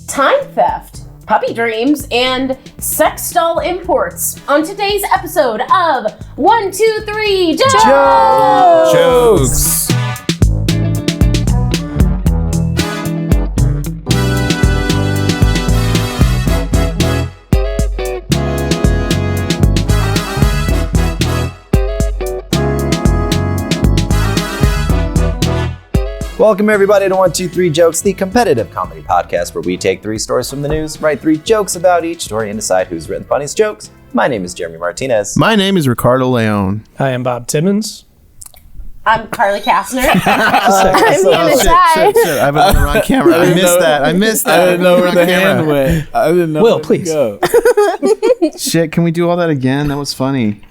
time theft, puppy dreams, and sex doll imports on today's episode of 1, 2, 3 Jokes! Welcome everybody to 1, 2, 3 Jokes, the competitive comedy podcast where we take 3 stories from the news, write 3 jokes about each story, and decide who's written the funniest jokes. My name is Jeremy Martinez. My name is Ricardo Leon. I am Bob Timmons. I'm Carly Kastner. I'm Hannah Ty. Shit, I have it on camera. I missed that. I didn't know where the hand went. I didn't know Will, please. Go. Shit, can we do all that again? That was funny.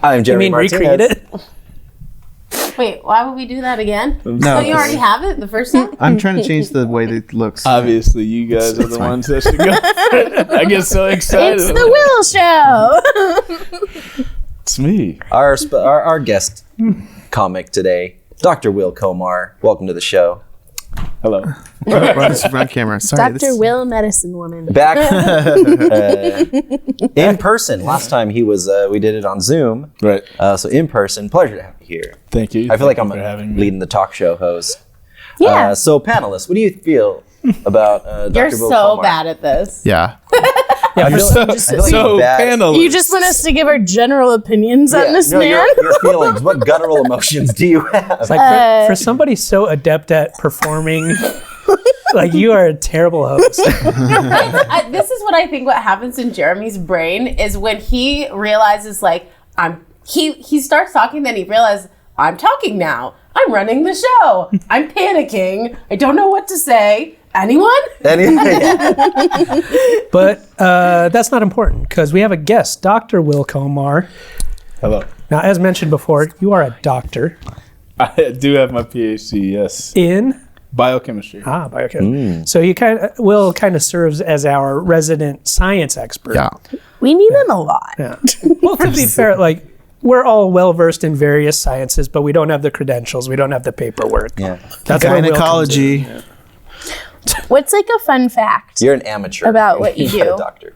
I'm Jeremy Martinez. Recreate it? Wait, why would we do that again? No. Don't you already have it the first time? I'm trying to change the way that it looks. Obviously, you guys are the ones that should go. I get so excited. It's the Will Show. It's me. Our guest comic today, Dr. Will Comar. Welcome to the show. Hello. Run camera. Sorry. Dr. Will Medicine Woman. Back in person. Last time he was, we did it on Zoom. Right. So in person, pleasure to have you here. Thank you. I feel like I'm having leading the talk show host. Yeah. So panelists, what do you feel about Dr. You're Will so Comar? bad at this. Yeah. I feel like bad. panelists. You just want us to give our general opinions on this man? Your feelings. What guttural emotions do you have? It's like for somebody so adept at performing, like you are a terrible host. This is what I think what happens in Jeremy's brain is when he realizes he starts talking, then he realizes I'm talking now. I'm running the show. I'm panicking. I don't know what to say. Anyone? But that's not important because we have a guest, Dr. Will Comar. Hello. Now, as mentioned before, you are a doctor I do have my Ph.D. Yes. in Biochemistry. biochemistry. So you Will kind of serves as our resident science expert. Yeah. We need him a lot. Yeah. Well, to be fair, we're all well versed in various sciences, but we don't have the credentials. We don't have the paperwork. Yeah. That's where Will comes in. Gynecology. What's a fun fact? You're an amateur. About what you You're not do. a doctor.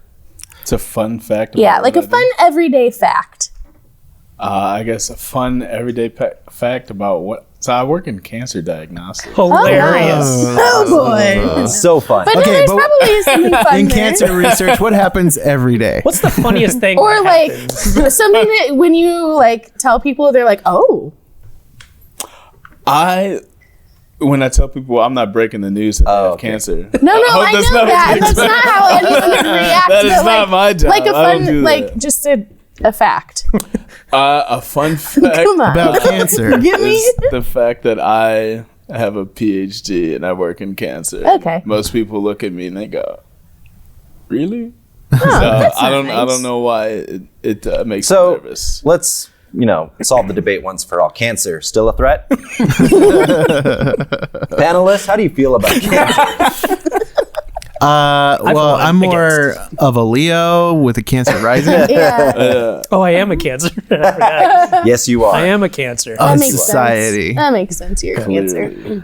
It's a fun fact. Yeah, about like what a I fun do. everyday fact. I guess a fun everyday fact about what. So I work in cancer diagnostics. Hilarious. Oh boy. So fun. But Okay, there's but probably something fun In there. cancer research, what happens every day? What's the funniest thing? Or that happens? something that when you tell people, they're like, oh. When I tell people I'm not breaking the news that they have okay. cancer. No, I hope know that's not that. what you That's not expect. how anyone reacts. That is but, not my job. Like a I don't fun, do that. just a fact. A fun fact Come on. About cancer. Give me. is the fact that I have a PhD and I work in cancer. Okay. Most people look at me and they go, "Really?" Oh, So that's I don't nice. know why it makes So me nervous. let's, solve the debate once for all. Cancer, still a threat? Panelists, how do you feel about cancer? Well, I'm more of a Leo with a Cancer rising. Yeah. Oh, I am a cancer. I forgot. Yes, you are. I am a cancer. That Of makes society. sense. That makes sense. You're a cancer.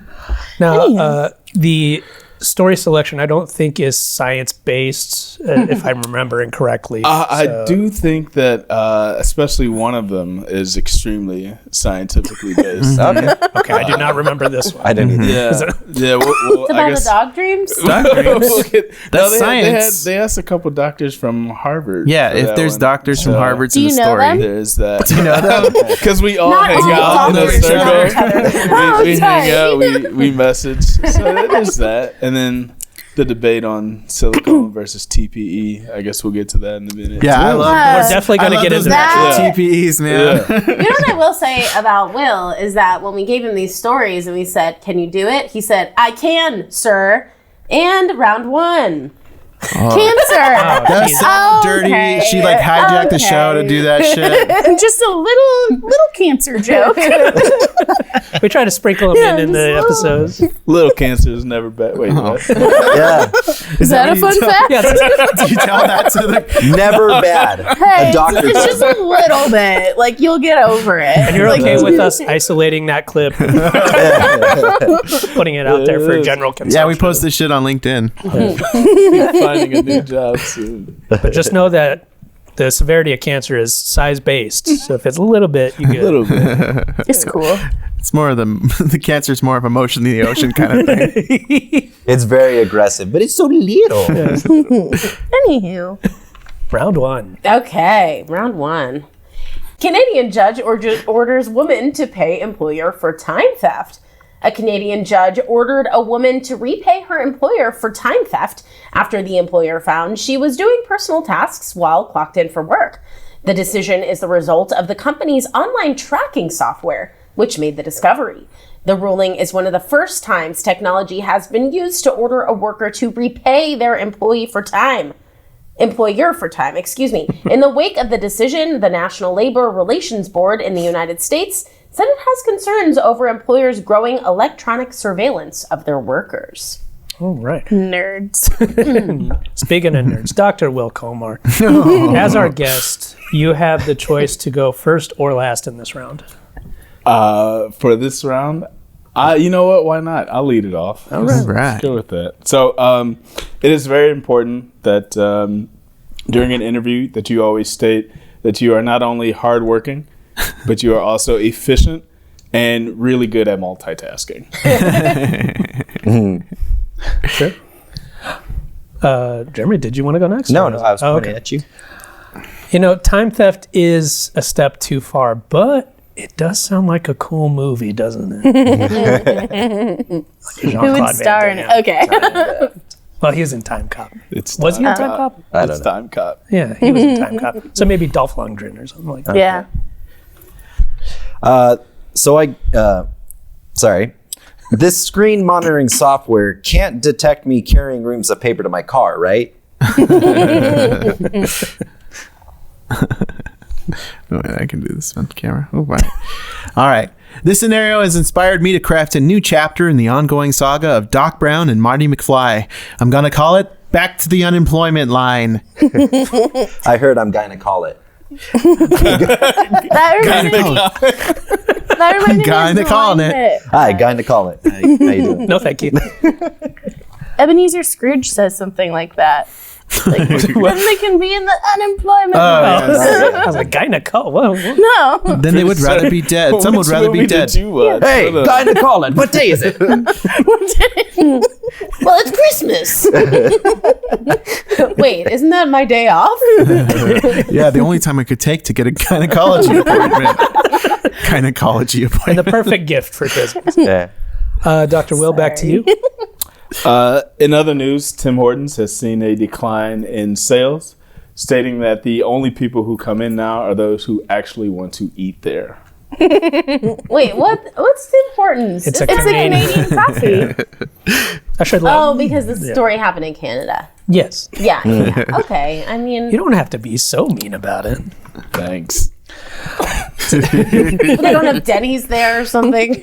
Now, the story selection I don't think is science-based, if I'm remembering correctly. I do think that especially one of them is extremely scientifically based. Okay. Okay, I do not remember this one. I didn't either. Yeah. Well, It's I about guess the dog dreams? That's science. They asked a couple doctors from Harvard. Yeah, for if that there's one. doctors from So Harvard's Do in you the know story. them? There's that. Do you know them? Because we all Not hang all out in a doctors know each circle. other. we sorry. hang out, we message. So there's that. And then the debate on silicone versus TPE. I guess we'll get to that in a minute. Yeah, I love We're definitely going to get into that. that. TPEs, man. Yeah. You know what I will say about Will is that when we gave him these stories and we said, "Can you do it?" He said, "I can, sir." And round one. Cancer. That's so dirty. Okay. She like hijacked the show to do that shit. Just a little cancer joke. We try to sprinkle them in the episodes. Little cancer is never bad. Wait, what? Yeah. Is that a fun fact? Yeah, Do you tell that to the? Never bad. Hey, A doctor it's told just me. a little bit. Like, you'll get over it. and you're okay with us isolating that clip, putting it out there for general consumption. Yeah, we post this shit on LinkedIn. Finding a new job soon. But just know that the severity of cancer is size based. So if it's a little bit, you A get little bit. It's cool. It's more of the cancer's more of emotion in the ocean kind of thing. It's very aggressive, but it's so little. Anywho. round one. Okay, round one. Canadian judge orders woman to pay employer for time theft. A Canadian judge ordered a woman to repay her employer for time theft after the employer found she was doing personal tasks while clocked in for work. The decision is the result of the company's online tracking software, which made the discovery. The ruling is one of the first times technology has been used to order a worker to repay their employer for time. In the wake of the decision, the National Labor Relations Board in the United States said it has concerns over employers' growing electronic surveillance of their workers. All right. Nerds. Speaking of nerds, Dr. Will Comar, as our guest, you have the choice to go first or last in this round. For this round, you know what? Why not? I'll lead it off. All right. Let's go with that. So it is very important that during an interview that you always state that you are not only hardworking, but you are also efficient and really good at multitasking. Sure. Jeremy, did you want to go next? No, Or- I was Oh, pointing okay. at you. You know, time theft is a step too far, but it does sound like a cool movie, doesn't it? Who would star in it? Okay. Well, he was in Time Cop. It's Was he in Time Cop. Cop? I don't It's know. Time Cop. Yeah, he was in Time Cop. So maybe Dolph Lundgren or something like that. Yeah. Sorry. This screen monitoring software can't detect me carrying reams of paper to my car, right? Oh, I can do this on camera. Oh, right. All right. This scenario has inspired me to craft a new chapter in the ongoing saga of Doc Brown and Marty McFly. I'm going to call it Back to the Unemployment Line. I heard I'm gonna call it. That reminds me Kinda of calling it. it. Hi, gonna call it. How you doing? No, thank you. Ebenezer Scrooge says something like that. Like, then they can be in the unemployment. I was like, Gynecol. Whoa. No. Then they would rather be dead. Some would Which rather be movie dead. did you watch? Hey, What gonna call it. What day is it? Well, it's Christmas. Wait, isn't that my day off? Yeah, the only time I could take to get a gynecology appointment. Gynecology And appointment. the perfect gift for Christmas. Yeah. Dr. Will, back to you. In other news, Tim Hortons has seen a decline in sales, stating that the only people who come in now are those who actually want to eat there. Wait, what's the importance? It's a It's a Canadian. Canadian coffee. I should Oh, because the story happened in Canada. Yes. Yeah. Okay. I mean, You don't have to be so mean about it. Thanks. they don't have Denny's there or something.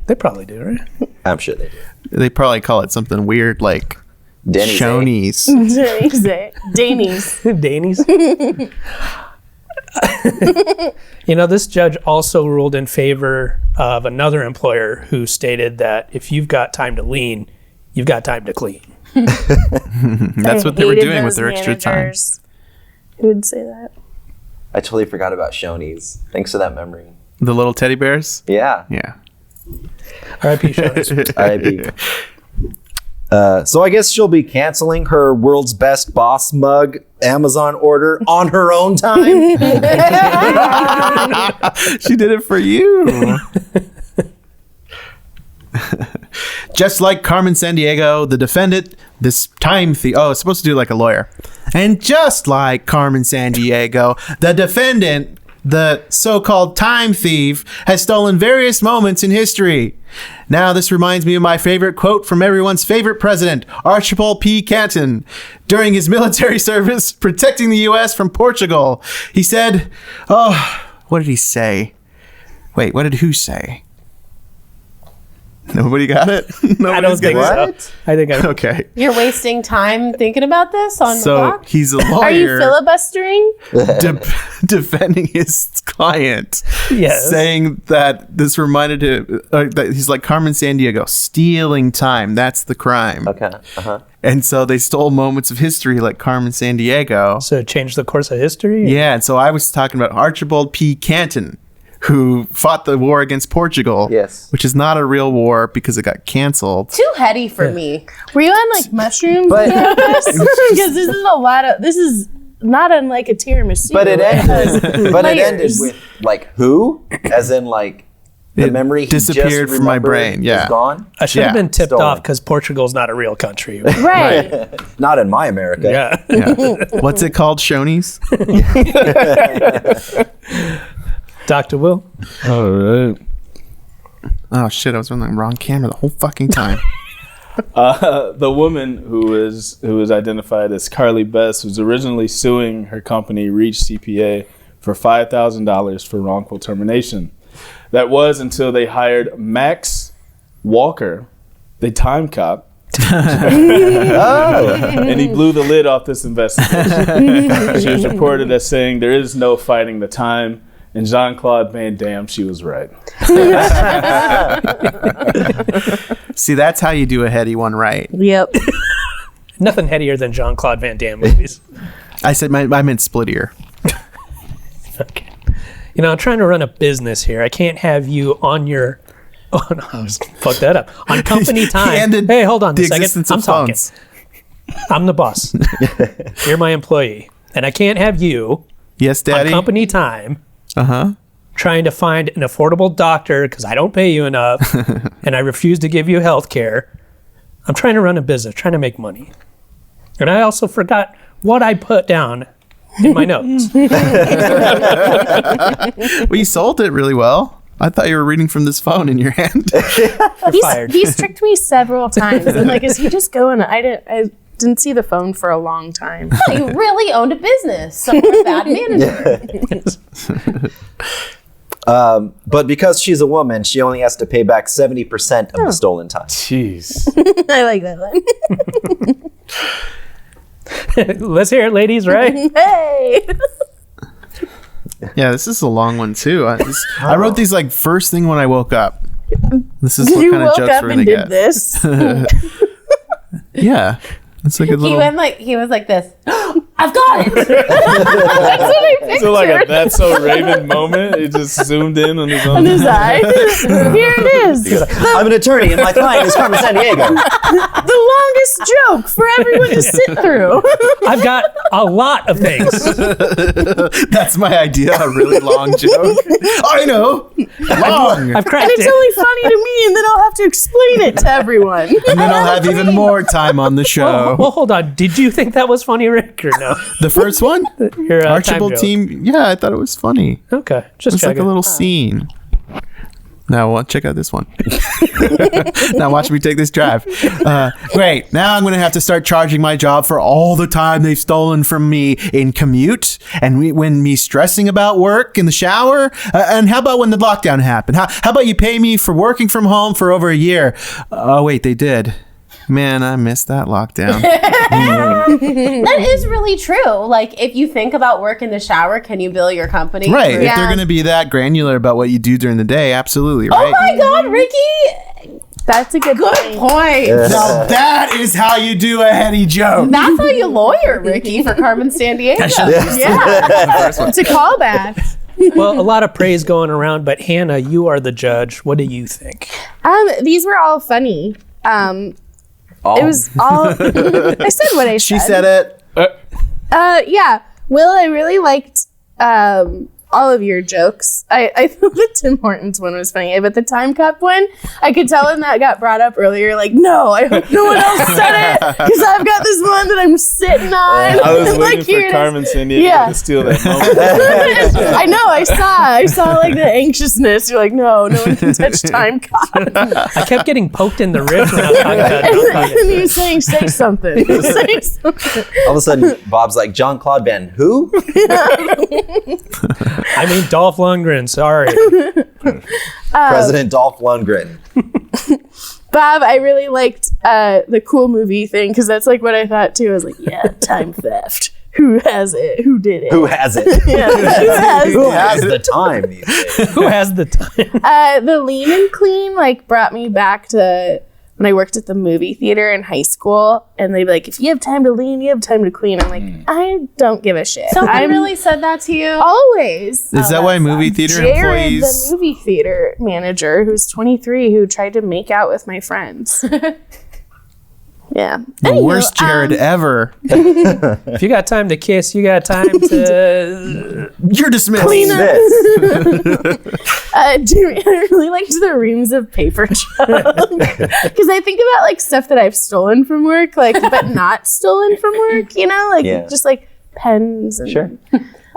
They probably do, right? I'm sure they do. They probably call it something weird like Denny's. Shoney's. Danies. Danny's. You know, this judge also ruled in favor of another employer who stated that if you've got time to lean, you've got time to clean. That's what they were doing with their extra time. Who would say that? I totally forgot about Shoney's. Thanks for that memory. The little teddy bears? Yeah. Yeah. R.I.P. Shoney's. R.I.P. So I guess she'll be canceling her world's best boss mug Amazon order on her own time. She did it for you. Just like Carmen Sandiego, the defendant, this time it's supposed to do like a lawyer. And just like Carmen Sandiego, the defendant the so-called time thief has stolen various moments in history. Now, this reminds me of my favorite quote from everyone's favorite president, Archibald P. Canton. During his military service protecting the U.S. from Portugal, he said, what did he say? Wait, what did who say? Nobody got it? I don't think so. I think I Okay. You're wasting time thinking about this on the So clock? he's a lawyer. Are you filibustering? Defending his client, Yes. saying that this reminded him that he's like Carmen Sandiego, stealing time. That's the crime. Okay. And so they stole moments of history like Carmen Sandiego. So it changed the course of history? Yeah, and so I was talking about Archibald P. Canton, who fought the war against Portugal. Yes. Which is not a real war because it got canceled. Too heady for me. Were you on like mushrooms? But- Because this is a lot of. This is not unlike a tiramisu. But it ended. But it ended Layers. with like who? As in like the It memory he disappeared just from my remembered brain, yeah. is gone. I should have Yeah, been tipped stolen. off because Portugal's not a real country. Right. Not in my America. Yeah. Yeah. What's it called, Shoney's? Dr. Will? All right. Oh shit, I was on the wrong camera the whole fucking time. The woman who is identified as Carly Best was originally suing her company Reach CPA for $5,000 for wrongful termination. That was until they hired Max Walker, the time cop, and he blew the lid off this investigation. She was reported as saying there is no fighting the time, and Jean-Claude Van Damme, she was right. See, that's how you do a heady one right. Yep. Nothing headier than Jean-Claude Van Damme movies. I said I meant split ear. Okay. You know, I'm trying to run a business here. I can't have you on your... Oh, no, I just fucked that up. On company time. Handed Hey, hold on the a second. existence I'm of talking. phones. I'm the boss. You're my employee. And I can't have you Yes, Daddy. on company time Uh-huh. trying to find an affordable doctor because I don't pay you enough and I refuse to give you health care. I'm trying to run a business, trying to make money. And I also forgot what I put down in my notes. Well, you sold it really well. I thought you were reading from this phone in your hand. You're fired. He's tricked me several times. I'm like, is he just going? I didn't see the phone for a long time. You really owned a business. So you're a bad manager. But because she's a woman, she only has to pay back 70% of the stolen time. Jeez. I like that one. Let's hear it, ladies, right? Hey. Yeah, this is a long one too. I wrote these like first thing when I woke up. This is what You kind of woke jokes up we're and gonna did get. this. Yeah, it's like a little. He was like this. I've got it. That's what I pictured. So like a That's So Raven moment, it just zoomed in on his on own. his eye. Here it is. I'm an attorney and my client is Carmen Sandiego. The longest joke for everyone to sit through. I've got a lot of things. That's my idea. A really long joke. I know. Long. I've And cracked it's it. only funny to me, and then I'll have to explain it to everyone. And then I'll have even more time on the show. Well, hold on. Did you think that was funny, Rick, or no? The first one, Your time Archibald joke. team. Yeah, I thought it was funny. Okay, just It's like checking. a little scene. Now, check out this one. Now, watch me take this drive. Great. Now I'm going to have to start charging my job for all the time they've stolen from me in commute and when me stressing about work in the shower. And how about when the lockdown happened? How about you pay me for working from home for over a year? Oh, wait, they did. Man, I missed that lockdown. That is really true. Like, if you think about work in the shower, can you bill your company? Right. for- If they're going to be that granular about what you do during the day, absolutely, Oh right? my God, Ricky! That's a good Good point. point. Now that is how you do a heady joke. That's how you lawyer, Ricky, for Carmen Sandiego. Yeah. It's a callback. Well, a lot of praise going around, but Hannah, you are the judge. What do you think? These were all funny. It was all. I said what I said. She said it. Yeah. Will, I really liked all of your jokes. I thought the Tim Hortons one was funny, but the time cup one, I could tell when that got brought up earlier, like, no, I hope no one else said it, because I've got this one that I'm sitting on. I was waiting like, for Carmen Sandiego to steal that moment. I know, I saw like the anxiousness. You're like, no one can touch time cup. I kept getting poked in the ribs when I was talking about John Claude And he was saying, say something. Say something. All of a sudden, Bob's like, Jean-Claude Van who? I mean, Dolph Lundgren, sorry. President Dolph Lundgren. Bob, I really liked the cool movie thing, because that's like what I thought too. I was like, yeah, time theft. Who has it? Who did it? Who has it? Yeah, Who has the time these days? Who has the time? The lean and clean like brought me back to when I worked at the movie theater in high school, and they'd be like, if you have time to lean, you have time to clean. I'm like, I don't give a shit. Someone really said that to you? Always. Is that why movie theater Jared, employees? the movie theater manager, who's 23, who tried to make out with my friends. Yeah. The worst Jared ever. If you got time to kiss, you got time to... You're dismissed. Clean up. This. I really liked the reams of paper trail, because I think about like stuff that I've stolen from work, like but not stolen from work. You know, like just like pens and Sure.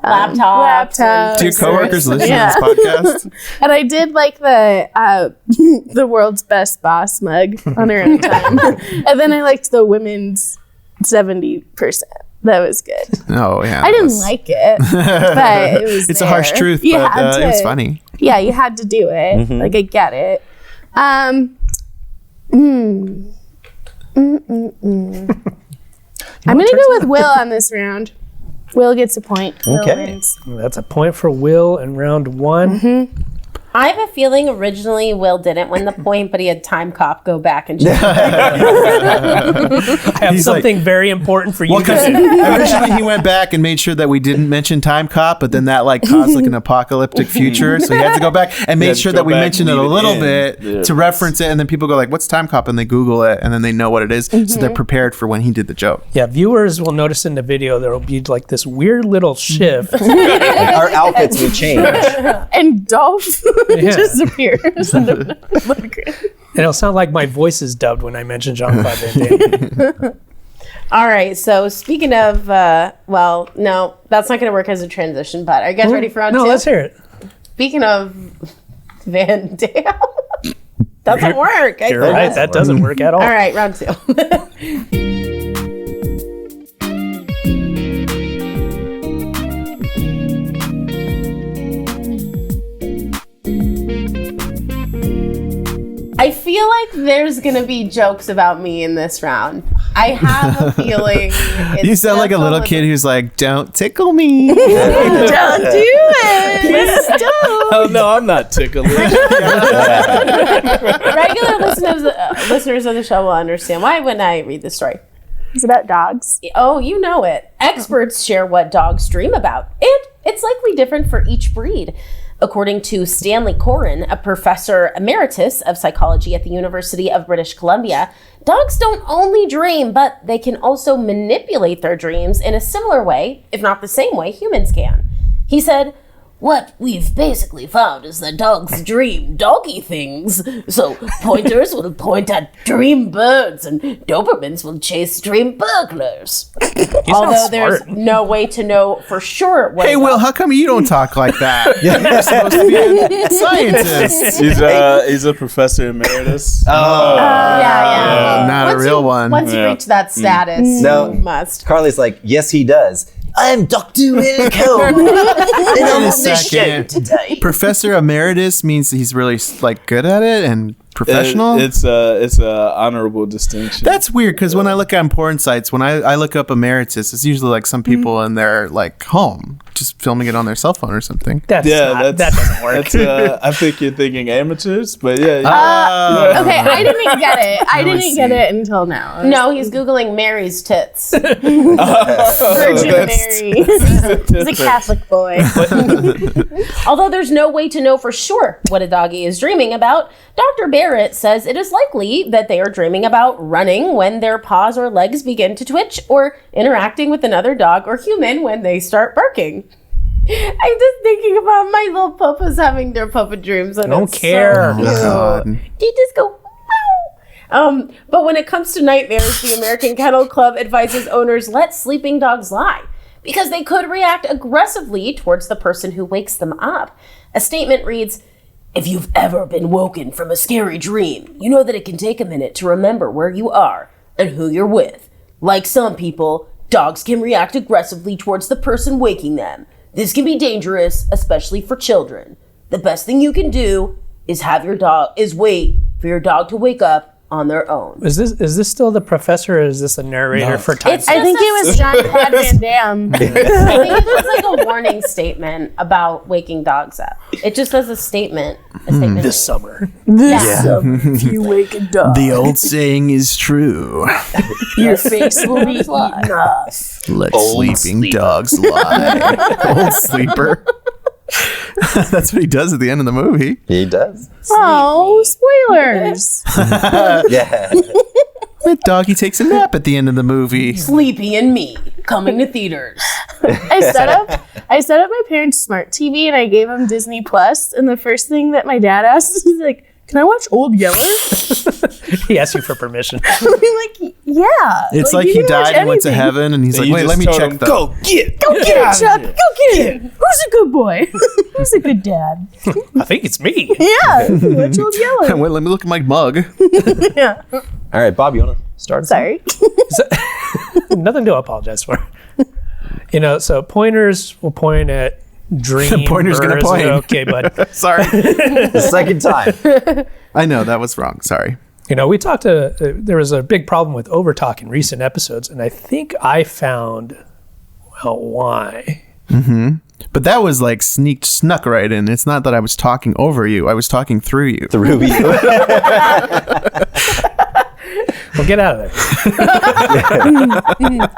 Laptops. Do your coworkers listen Yeah. to this podcast? And I did like the world's best boss mug on her own time, and then I liked the women's 70%. That was good. Oh yeah. I didn't like it, but it was. It's a harsh there. truth, You but had it was funny. Yeah, you had to do it. Like I get it. I'm gonna go with Will on this round. Will gets a point. Will Okay. wins. That's a point for Will in round one. I have a feeling originally Will didn't win the point, but he had Time Cop go back and check. I have He's something very important for you. Well, because originally he went back and made sure that we didn't mention Time Cop, but then that like caused like an apocalyptic future, so he had to go back and had made to sure go that we back mentioned it and a leave it little in. bit Yeah. to reference it, and then people go like, "What's Time Cop?" and they Google it, and then they know what it is, so they're prepared for when he did the joke. Yeah, viewers will notice in the video there will be like this weird little shift. Like, our outfits will change. And Dolph Yeah. disappears. And it'll sound like my voice is dubbed when I mention Jean-Claude Van Damme. All right, so speaking of, well, no, that's not going to work as a transition, but are you guys ready for round No, two? let's hear it. Speaking of Van Damme, doesn't work. You're right, that doesn't work at all. All right, round two. I feel like there's gonna be jokes about me in this round. I have a feeling. You sound like a little kid who's like, "Don't tickle me." Don't do it. Please don't. Oh no, I'm not tickling. Regular listeners of the show will understand. Why wouldn't I read this story? It's about dogs. Oh, you know it. Experts share what dogs dream about, and it's likely different for each breed. According to Stanley Coren, a professor emeritus of psychology at the University of British Columbia, dogs don't only dream, but they can also manipulate their dreams in a similar way, if not the same way humans can. He said, "What we've basically found is that dogs dream doggy things. So pointers will point at dream birds and Dobermans will chase dream burglars." Although there's no way to know for sure what Hey, Will, how come you don't talk like that? You're supposed to be a scientist. He's a professor emeritus. yeah. Not a real one. Once you reach that status, No. you must. Carly's like, yes, he does. I'm Dr. Wilco. And I'm on the show today. Professor Emeritus means he's really like good at it and professional. It's a honorable distinction. That's weird because when I look at porn sites, when I look up emeritus, it's usually like some people in their like home just filming it on their cell phone or something. That doesn't work. That's, I think you're thinking amateurs, but yeah. Okay, I didn't get it. I didn't get it until now. No, he's Googling Mary's tits. Virgin Mary. He's a Catholic boy. Although there's no way to know for sure what a doggy is dreaming about, Dr. Barrett says it is likely that they are dreaming about running when their paws or legs begin to twitch, or interacting with another dog or human when they start barking. I'm just thinking about my little puppas having their puppet dreams. And Don't it's care. So cute. God. They just go, wow. But when it comes to nightmares, the American Kennel Club advises owners let sleeping dogs lie because they could react aggressively towards the person who wakes them up. A statement reads, if you've ever been woken from a scary dream, you know that it can take a minute to remember where you are and who you're with. Like some people, dogs can react aggressively towards the person waking them. This can be dangerous, especially for children. The best thing you can do is wait for your dog to wake up on their own. Is this still the professor, or is this a narrator for time? I think it was John Claude Van Damme. I think it was like a warning statement about waking dogs up. It just says a statement. This summer. If you wake a dog, The old saying is true. your face will be eaten off. Let Old sleeping sleeper. dogs lie. Old sleeper. That's what he does at the end of the movie. He does. Oh, spoilers. Yeah. That doggy takes a nap at the end of the movie. Sleepy and Me, coming to theaters. I set up my parents' smart TV and I gave them Disney Plus. And the first thing that my dad asked is like, "Can I watch Old Yeller?" He asked you for permission. I'm like, "Yeah." It's like you he can watch died and went to anything. heaven, and he's like, You wait, just let me told check him, the... Go get Go get it, Chuck. Go get it. Who's a good boy? Who's a good dad? I think it's me. Yeah. Watch Old Yeller. Wait, let me look at my mug. Yeah. All right, Bob, you want to start? Sorry. Mm-hmm. Nothing to apologize for. So pointers will point at dream. Pointer's gonna birds. point. Okay, bud. Sorry. The second time. I know, that was wrong. Sorry. We talked there was a big problem with overtalk in recent episodes, and I think I found, why. But that was like snuck right in. It's not that I was talking over you. I was talking through you. Through you. Well, get out of there. The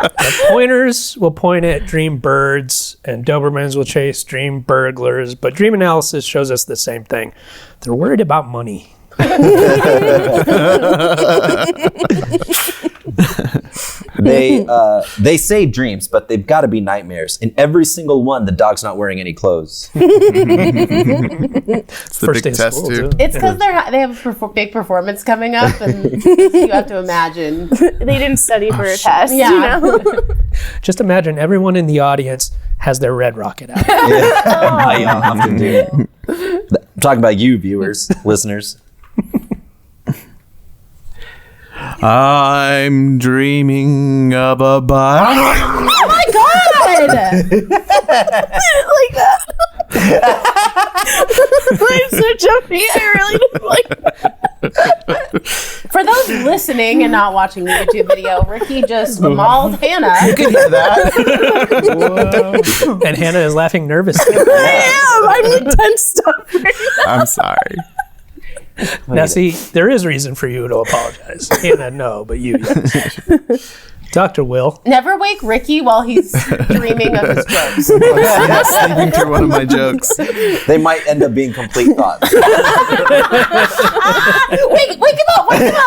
pointers will point at dream birds, and Dobermans will chase dream burglars, but dream analysis shows us the same thing. They're worried about money. They say dreams, but they've got to be nightmares. In every single one, the dog's not wearing any clothes. It's the First big day of test, school, too. too. It's because they have a big performance coming up, and you have to imagine. They didn't study for a test. Yeah. Just imagine everyone in the audience has their red rocket out. I often do. I'm talking about you, viewers, listeners. I'm dreaming of a bike. Oh my god! Like that. I'm so jumpy. I really didn't like that. For those listening and not watching the YouTube video, Ricky just mauled Hannah. You can hear that. And Hannah is laughing nervously. I'm like tensed up right now. I'm sorry. Now, see, there is reason for you to apologize. Hannah, no, but you, yes. Dr. Will. Never wake Ricky while he's dreaming of his jokes. Yeah, sleeping through one of my jokes. They might end up being complete thoughts. Wake him up! Wake him up!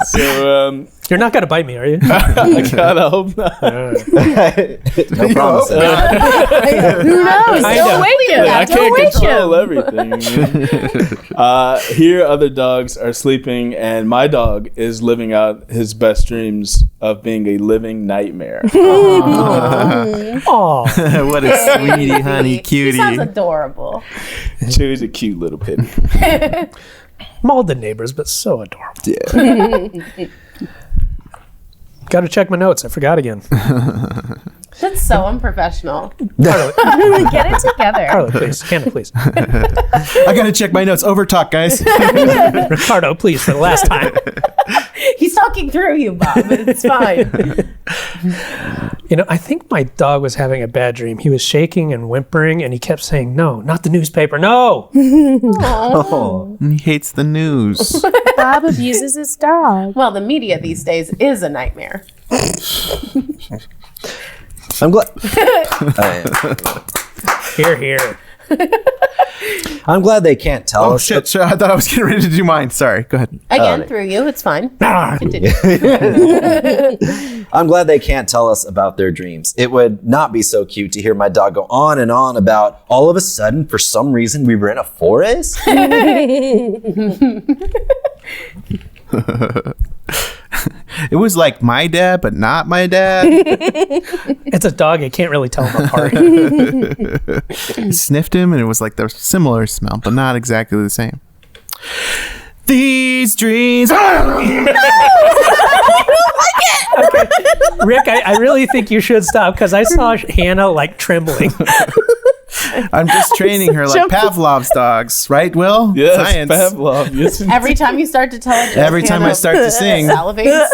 So, You're not going to bite me, are you? I gotta hope not. No promise. Who knows? I Don't know. wake him. I Don't can't wake control him. everything. Here, other dogs are sleeping, and my dog is living out his best dreams of being a living nightmare. Aw. What a sweetie, honey, He cutie. sounds adorable. Chewie's a cute little pitty. Mauled the neighbors, but so adorable. Got to check my notes. I forgot again. That's so unprofessional. Carla, Get it together. please. Hannah, please. I gotta check my notes. Overtalk, guys. Ricardo, please, for the last time. He's talking through you, Bob, but it's fine. I think my dog was having a bad dream. He was shaking and whimpering, and he kept saying, "No, not the newspaper, no." Oh. He hates the news. Bob abuses his dog. Well, the media these days is a nightmare. I'm glad. Here. I'm glad they can't tell Oh us. shit! I thought I was getting ready to do mine. Sorry. Go ahead. Again, through you, it's fine. Continue. I'm glad they can't tell us about their dreams. It would not be so cute to hear my dog go on and on about all of a sudden, for some reason, we were in a forest. It was like my dad, but not my dad. It's a dog. I can't really tell them apart. I sniffed him, and it was like the similar smell, but not exactly the same. These dreams. Rick, I really think you should stop because I saw Hannah like trembling. I'm just training her like Pavlov's dogs, right, Will? Yes, Science. Pavlov. Yes. Every time you start to tell a joke, Every time I start to sing, salivates.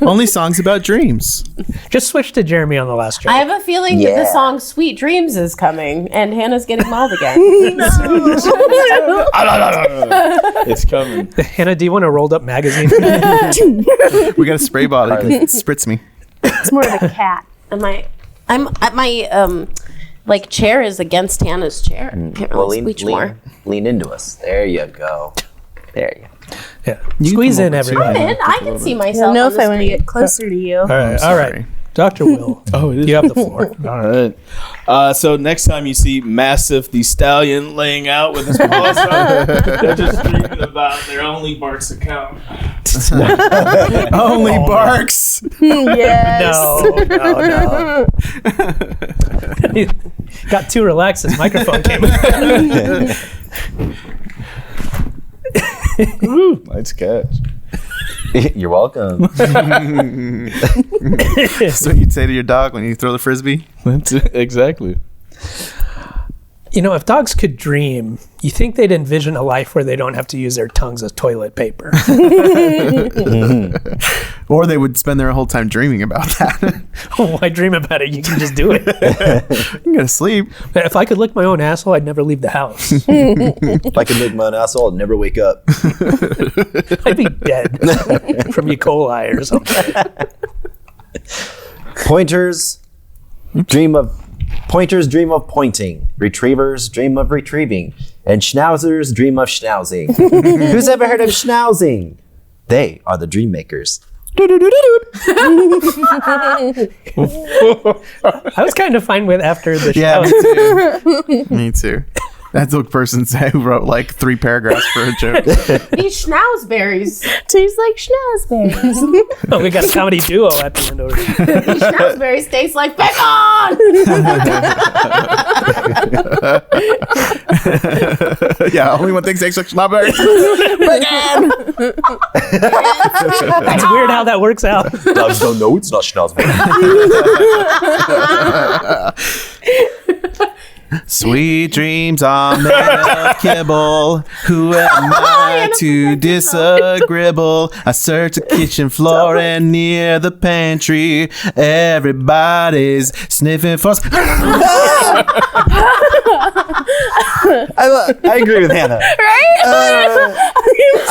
only songs about dreams. Just switch to Jeremy on the last joke. I have a feeling that the Yeah. song "Sweet Dreams" is coming, and Hannah's getting mauled again. It's coming. Hannah, do you want a rolled up magazine? We got a spray bottle. You can spritz me. It's more of a cat. I'm at my like chair is against Hannah's chair. Can't really squeeze more. Lean into us. There you go. There you go. Yeah. Squeeze come in, over too. everybody. And I can see I myself. don't know on if the I want to screen. get closer to you. All right. All right. Dr. Will. Oh, it is. You have the floor. All right. So next time you see Mastiff the Stallion laying out with his paws up, they're just dreaming about their Only Barks account. Only barks. Yes. No. Got too relaxed. His microphone came in. Ooh, nice catch. You're welcome. That's what you'd say to your dog when you throw the frisbee. That's it. Exactly. You know, if dogs could dream, you think they'd envision a life where they don't have to use their tongues as toilet paper. Or they would spend their whole time dreaming about that. Why dream about it? You can just do it. You can go to sleep. If I could lick my own asshole, I'd never leave the house. If I could make my own asshole, I'd never wake up. I'd be dead from E. coli or something. Pointers dream of pointing. Retrievers dream of retrieving. And schnauzers dream of schnauzing. Who's ever heard of schnauzing? They are the dream makers. I was kind of fine with after the show. Yeah, me too. Me too. That's the person who wrote like 3 paragraphs for a joke. These schnauzberries. Tastes like schnozberries. Oh, we got a comedy duo at the window. These schnauzberries taste like bacon. Yeah, only one thing tastes like strawberries. It's weird how that works out. Dogs don't know it's not schnauzberry. Sweet dreams are made of kibble. Who am I to disagreeable? I search the kitchen floor and near the pantry. Everybody's sniffing for. I agree with Hannah. Right?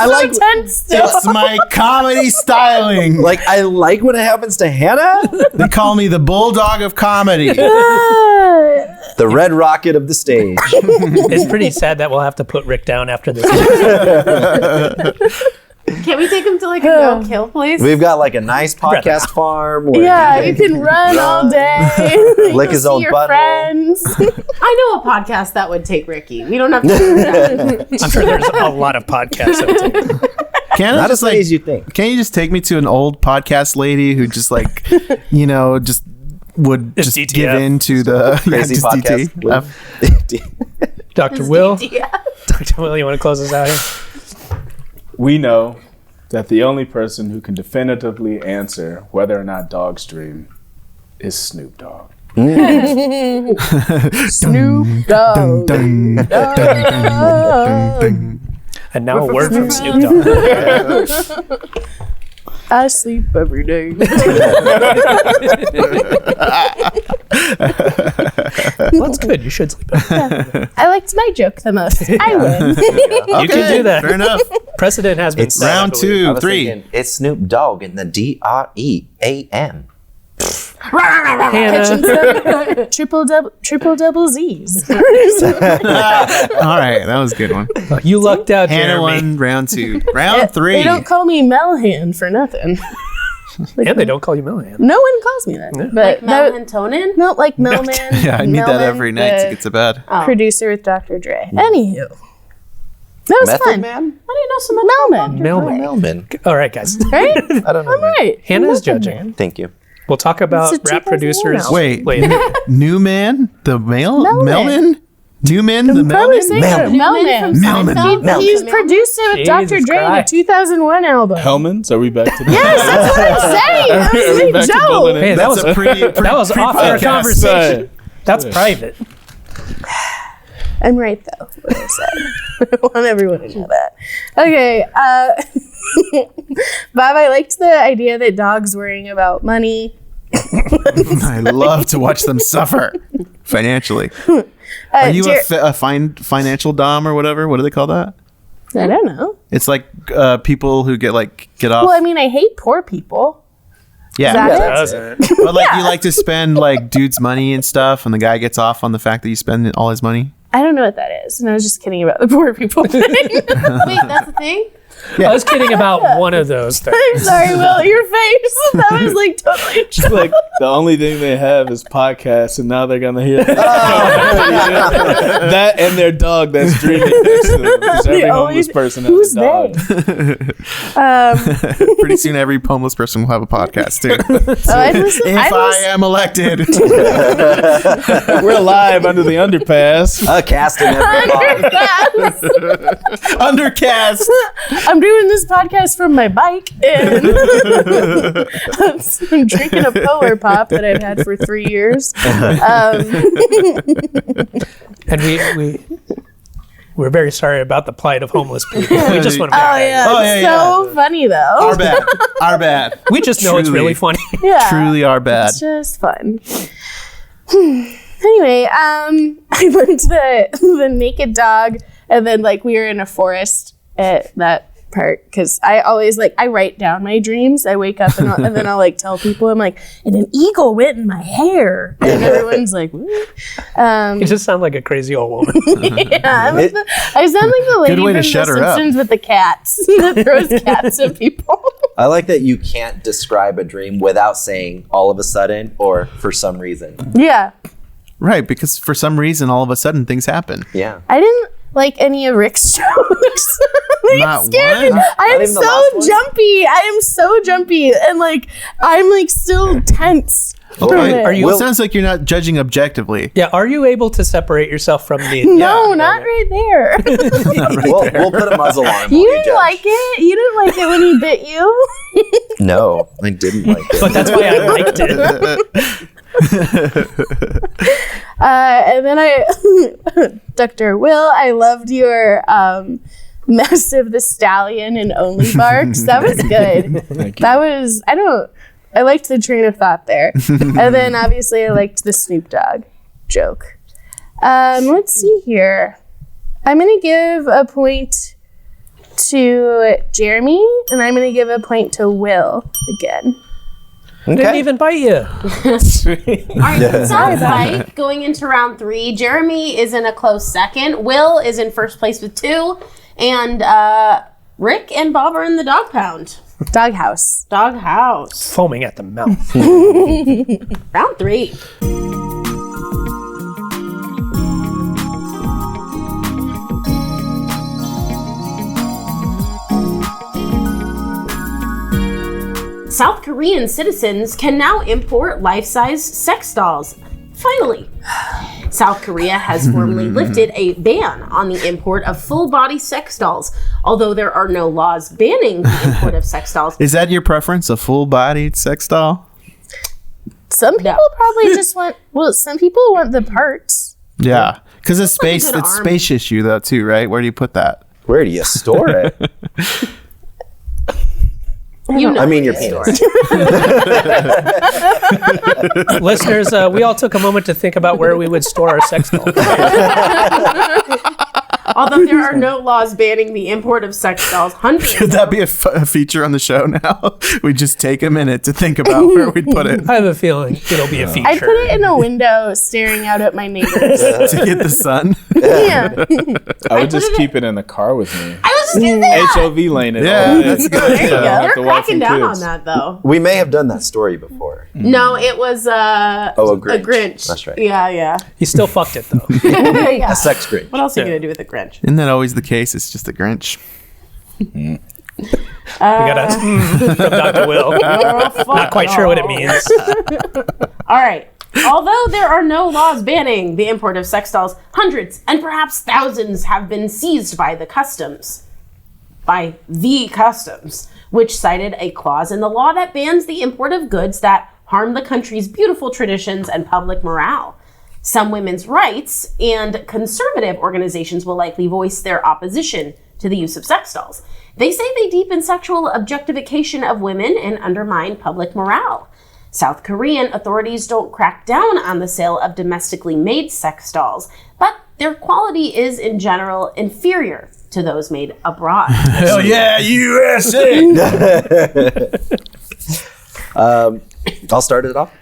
I like tense still. It's my comedy styling. like I like when it happens to Hannah. They call me the bulldog of comedy. The red rocket of the stage. It's pretty sad that we'll have to put Rick down after this. Can we take him to like a no kill place? We've got like a nice podcast farm. Where Yeah, he you can run all day. lick his See own your butthole. friends. I know a podcast that would take Ricky. We don't have to do that. I'm sure there's a lot of podcasts out there. Can I Not just as many as you think. Can you just take me to an old podcast lady who just like, just would Just just DTF. give in to the Crazy just podcast. DT. Dr. Will, Yeah. Dr. Will, you want to close us out here? We know that the only person who can definitively answer whether or not dogs dream is Snoop Dogg. Snoop Dogg. Dun, dun, dun, dun, dun. And now a word from Snoop Dogg. I sleep every day. Well, that's good. You should sleep. I liked my joke the most. I win. You can do that. Fair enough. Precedent has been It's set. I Round believe. 2, I was 3. thinking, it's Snoop Dogg and the DREAM. Catching some triple double Z's. All right, that was a good one. You lucked out, Hannah Jeremy. won round 2. Round 3. They don't call me Melhan for nothing. And they don't call you Melhan. No one calls me that. But Melatonin? no, like Melman. Yeah, I need that Melman, every night to the get to bed. Producer with Dr. Dre. Anywho, that was Method fun. Man? I didn't know so much about Melman, Melman. Melman. All right, guys. right? I don't know. I'm right. Hannah is Method judging. Man. Thank you. We'll talk about It's a rap 2001 producers. album. Wait, later. New Man? The male? Melman. Melman? Newman? The Probably Melman? saying Melman. Melman. Melman. He's produced it with Jesus Dr. Dre in the Christ. 2001 album. Hellman's? Are we back to that? Yes, that's what I'm saying. That Are we was back a to joke. building it? Hey, that was that was off our pre-podcast. conversation. That's private. I'm right, though. What I said. I want everyone to know that. Okay. Bob, I liked the idea that dogs worrying about money. I love to watch them suffer financially. Are you a financial dom or whatever? What do they call that? I don't know. It's like people who get off. Well, I mean, I hate poor people. yeah, Is that it? Doesn't. but like you like to spend like dude's money and stuff, and the guy gets off on the fact that you spend all his money. I don't know what that is. And I was just kidding about the poor people thing. Wait, that's the thing? I was kidding about one of those things. I'm sorry, Will. Your face. That was like totally It's like the only thing they have is podcasts, and now they're gonna hear that and their dog that's dreaming next to them. Because every homeless person has Who's a dog. they? Pretty soon, every homeless person will have a podcast too. I'd listen. If I am elected, We're live under the underpass. Casting everybody. undercast. I'm doing this podcast from my bike, and I'm drinking a Polar Pop that I've had for 3 years. And we're very sorry about the plight of homeless people. We just want to make Oh that. yeah, Oh, it's yeah, so funny though. Our bad. Our bad. We just know it's Truly. really funny. Yeah, Truly our bad. it's just fun. Anyway, I went to the naked dog, and then like we were in a forest at that part because I always I write down my dreams. I wake up and then I'll like tell people I'm like, and an eagle went in my hair, and everyone's like, what? You just sound like a crazy old woman. Yeah, I sound like the lady Good way from to shut The her up. Simpsons with the cats that throws cats at people. I like that you can't describe a dream without saying all of a sudden or for some reason. Yeah, Right, because for some reason, all of a sudden, things happen. Yeah. I didn't like any of Rick's jokes. Not It scared me. one? I am even the last so one? jumpy. I am so jumpy, and like I'm like still tense. from Okay. it. Are you- Well, it sounds like you're not judging objectively. Yeah, are you able to separate yourself from the... No, not right there. We'll put a muzzle on him. You while didn't judge. like it. You didn't like it when he bit you. No, I didn't like it. But that's why I liked it. And then Dr. Will, I loved your Massive the Stallion and Only Barks. That was good. That was, I liked the train of thought there. And then obviously I liked the Snoop Dogg joke. Let's see here. I'm going to give a point to Jeremy, and I'm going to give a point to Will again. Didn't even bite you. All right, sounds like going into round 3, Jeremy is in a close second. Will is in first place with 2. And Rick and Bob are in the dog pound. Doghouse. Doghouse. Foaming at the mouth. Round 3. South Korean citizens can now import life-size sex dolls. Finally. South Korea has formally lifted a ban on the import of full-body sex dolls, although there are no laws banning the import of sex dolls. Is that your preference, a full-bodied sex doll? Some people probably just want, some people want the parts. Yeah, because it's like a space. good It's arm. space issue though too, right? Where do you put that? Where do you store it? You know I mean, your the penis. Listeners, we all took a moment to think about where we would store our sex doll. Although there are no laws banning the import of sex dolls, hundreds. Could that be a feature on the show now? We just take a minute to think about where we'd put it I have a feeling it'll be a feature. I'd put it in a window staring out at my neighbors. to get the sun. Yeah. I would just keep it in the car with me. I was just gonna say that. HOV lane it. Yeah, all day. that's good. There you go. Have They're to wife cracking and down kids. on that though. We may have done that story before. No, it was Oh, a Grinch. That's right. Yeah. He still fucked it though. Yeah. A sex Grinch. What else are you gonna do with a Grinch? Isn't that always the case? It's just a Grinch. We got a from Dr. Will. Not quite sure what it means. All right. Although there are no laws banning the import of sex dolls, hundreds and perhaps thousands have been seized by the customs, which cited a clause in the law that bans the import of goods that harm the country's beautiful traditions and public morale. Some women's rights and conservative organizations will likely voice their opposition to the use of sex dolls. They say they deepen sexual objectification of women and undermine public morale. South Korean authorities don't crack down on the sale of domestically made sex dolls, but their quality is in general inferior to those made abroad. Hell yeah, USA! I'll start it off.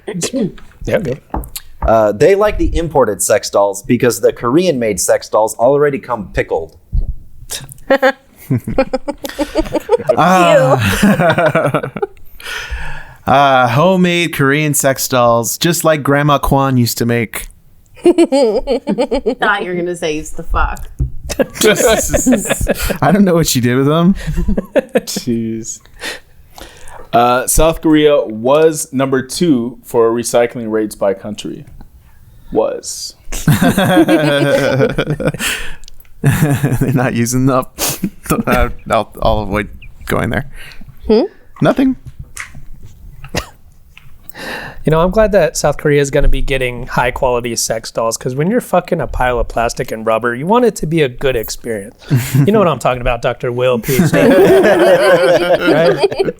Yeah, go. They like the imported sex dolls because the Korean-made sex dolls already come pickled. Homemade Korean sex dolls, just like Grandma Kwan used to make. Thought you were gonna say used to fuck. I don't know what she did with them. Jeez. South Korea was number 2 for recycling rates by country. Was. They're not using up. I'll avoid going there. Nothing. You know, I'm glad that South Korea is going to be getting high quality sex dolls because when you're fucking a pile of plastic and rubber, you want it to be a good experience. You know what I'm talking about, Dr. Will, Ph.D. Right?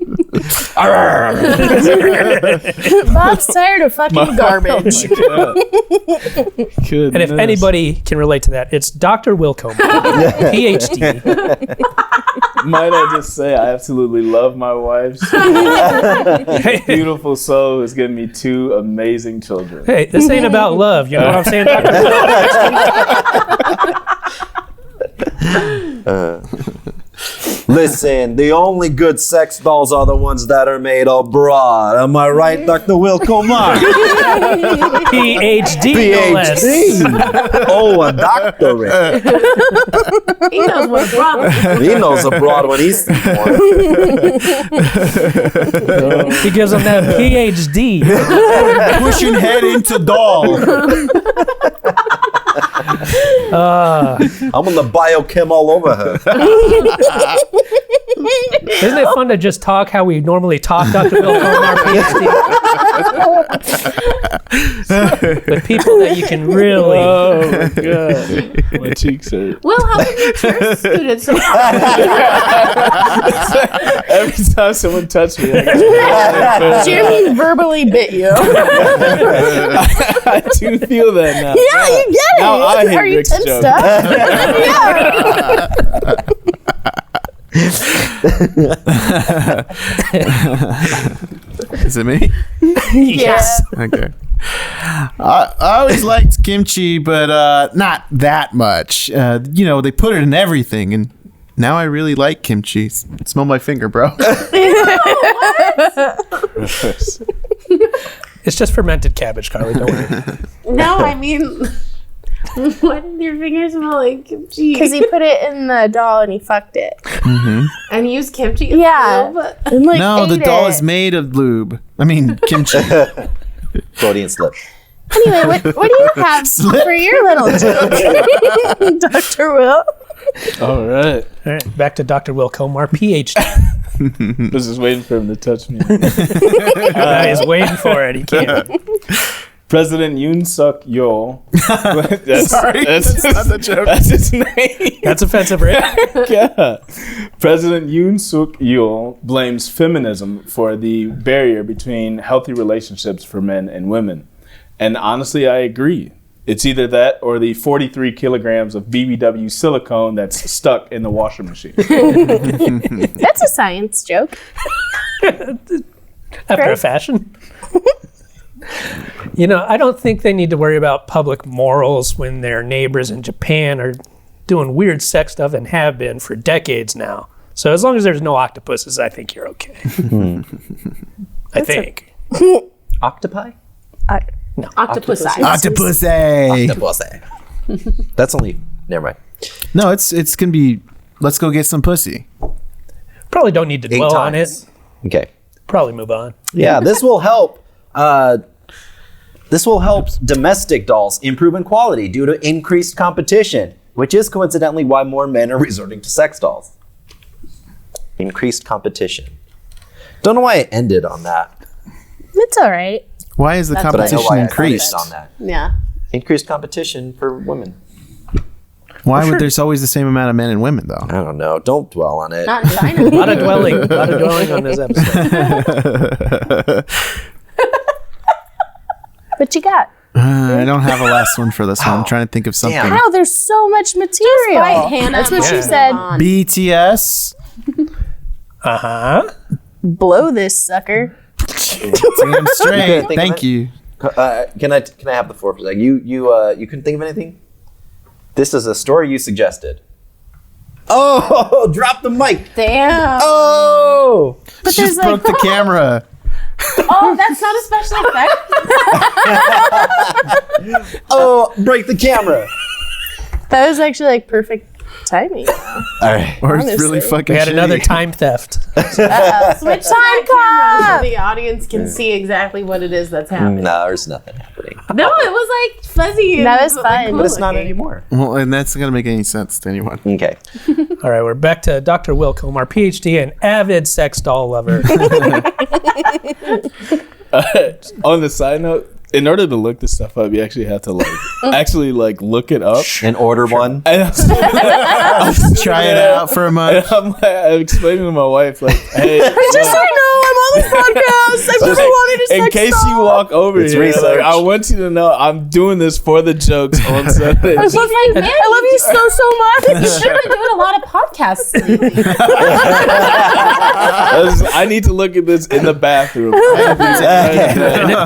Bob's tired of fucking garbage. And if anybody can relate to that, it's Dr. Will Comar, Ph.D. Might I just say, I absolutely love my wife. She's a beautiful soul who's given me 2 amazing children. Hey, this ain't about love. You know what I'm saying, Dr. Will? Listen, the only good sex dolls are the ones that are made abroad. Am I right, Dr. Will Comar? Ph.D. no less. PhD. Oh, a doctorate. He knows what abroad. He knows abroad when he's born. He gives them that Ph.D. Pushing head into doll. I'm gonna biochem all over her. Isn't it fun to just talk how we normally talk, Dr. Will Comar, Ph.D.? With people that you can really... Oh, God. My cheeks hurt. Will, how many of your students are Every time someone touched me, Jeremy verbally bit you. I do feel that now. Yeah, you get it. Now I hate Are you Rick's tensed joke. up? Is it me? Yes. Okay. I always liked kimchi, but not that much. They put it in everything, and now I really like kimchi. Smell my finger, bro. It's just fermented cabbage, Carly. Don't worry. No, I mean, what did your fingers smell like? Kimchi. Because he put it in the doll and he fucked it. And used kimchi. as Yeah. lube? And like No, the ate doll it. is made of lube. I mean, kimchi. Freudian slip. Anyway, what do you have for your little joke, Dr. Will? All right. All right, back to Dr. Will Comar, Ph.D. I was just waiting for him to touch me. He's waiting for it. He can't. President Yoon Suk Yeol. Sorry, that's not the joke. That's his name. That's offensive, Rick. Yeah. President Yoon Suk Yeol blames feminism for the barrier between healthy relationships for men and women. And honestly, I agree. It's either that or the 43 kilograms of BBW silicone that's stuck in the washing machine. That's a science joke. After a fashion. I don't think they need to worry about public morals when their neighbors in Japan are doing weird sex stuff and have been for decades now. So as long as there's no octopuses, I think you're okay. I think. Octopi? No. Octopus. Octopus. That's only. Never mind. No, it's gonna be. Let's go get some pussy. Probably don't need to 8 dwell on it. times. Okay. Probably move on. Yeah, this will help. This will help domestic dolls improve in quality due to increased competition, which is coincidentally why more men are resorting to sex dolls. Increased competition. Don't know why it ended on that. It's all right. Why is the But I know competition why I ended increased? on that. Yeah. Increased competition for women. Why would there's always the same amount of men and women though? I don't know. Don't dwell on it. Not in China. A lot of dwelling on this episode. What you got? I don't have a last one for this one. I'm trying to think of something. Damn. Wow, there's so much material. Fight Hannah. That's what she Move said. on. BTS. Blow this sucker. Damn straight. Think of Thank it? you. Can I have the floor for a second? You couldn't think of anything? This is a story you suggested. Oh, drop the mic. Damn. Oh. But She just there's like, broke the camera. Oh, that's not a special effect. Oh, break the camera. that was actually like perfect timing. All right. Or it's Honestly. really fucking We had shitty. another time theft. Switch Time cameras so the audience can see exactly what it is that's happening. No, there's nothing happening. No, it was like fuzzy. That and was fun. cool But it's not looking. anymore. Well, and that's not gonna make any sense to anyone. Okay. All right, we're back to Dr. Will Comar, Ph.D. and avid sex doll lover. On the side note, in order to look this stuff up, you actually have to look it up. And order one. And Try it out for a month. I'm explaining to my wife, like, hey, Just so you know, I'm on this podcast. I've never wanted a in sex case doll. you walk over It's here, research. like, I want you to know I'm doing this for the jokes on Sunday. I love you so much. You should have been doing a lot of podcasts lately. I need to look at this in the bathroom. And